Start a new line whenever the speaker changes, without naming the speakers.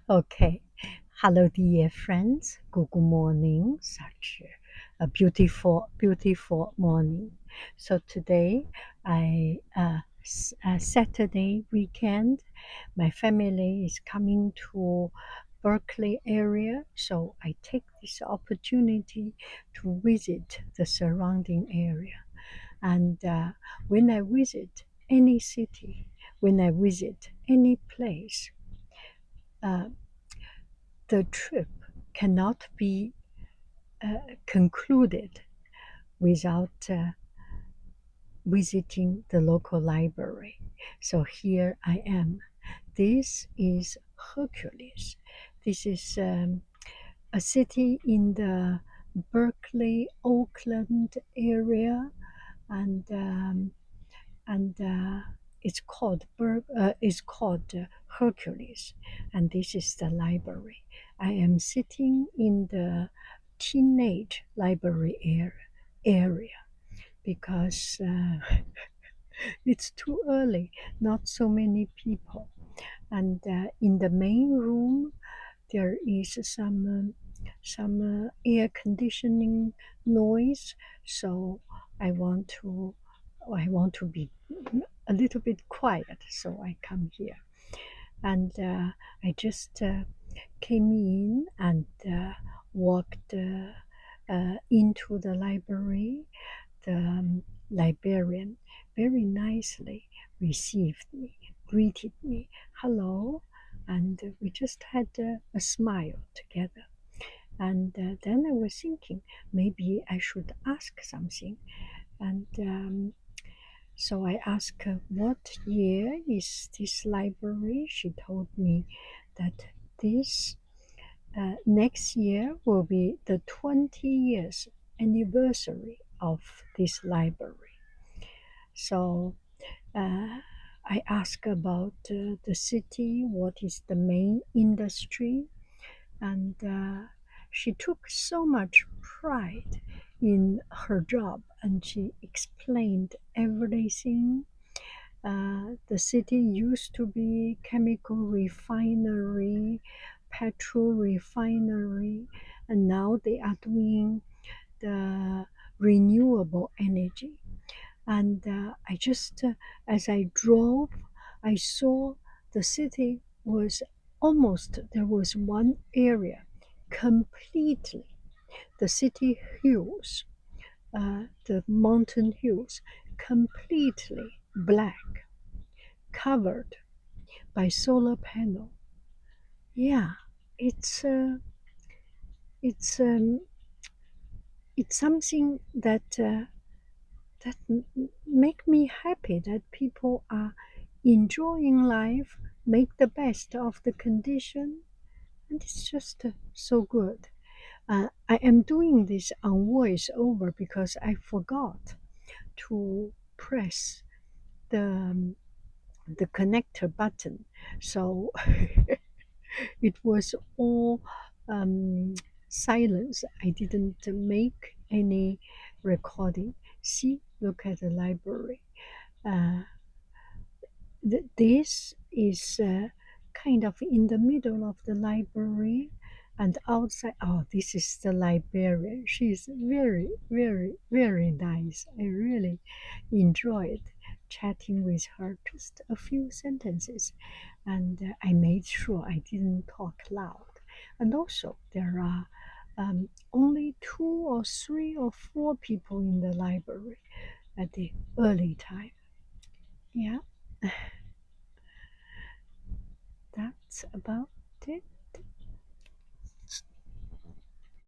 Okay. Hello, dear friends. Good morning. Such a beautiful, beautiful morning. So today, Saturday weekend, my family is coming to Berkeley area. So I take this opportunity to visit the surrounding area. And when I visit any city, when I visit any place, uh, the trip cannot be concluded without visiting the local library. So here I am. This is Hercules. This is a city in the Berkeley, Oakland area, and and it's called Hercules, and this is the library. I am sitting in the teenage library area because it's too early, not so many people, and in the main room there is some air conditioning noise, so I want to I want to be a little bit quiet, so I come here. And I just came in and walked into the library. The librarian very nicely received me, greeted me, hello, and we just had a smile together. And then I was thinking maybe I should ask something. And so I asked her, what year is this library? She told me that this next year will be the 20 years anniversary of this library. So I asked about the city, what is the main industry, and she took so much pride in her job and she explained everything. The city used to be chemical refinery, petrol refinery, and now they are doing the renewable energy. And I just, as I drove, I saw the city was almost, there was one area completely, the city hills, the mountain hills, completely black, covered by solar panel. Yeah, it's it's um, it's something that make me happy that people are enjoying life, make the best of the condition, and it's just so good. I am doing this on voiceover because I forgot to press the the connector button, so it was all silence. I didn't make any recording. See, look at the library. Uh, this is kind of in the middle of the library, and outside, oh, this is the librarian. She's very, very, very nice. I really enjoyed chatting with her, just a few sentences, and I made sure I didn't talk loud. And also, there are only 2 or 3 or 4 people in the library at the early time. Yeah, that's about it.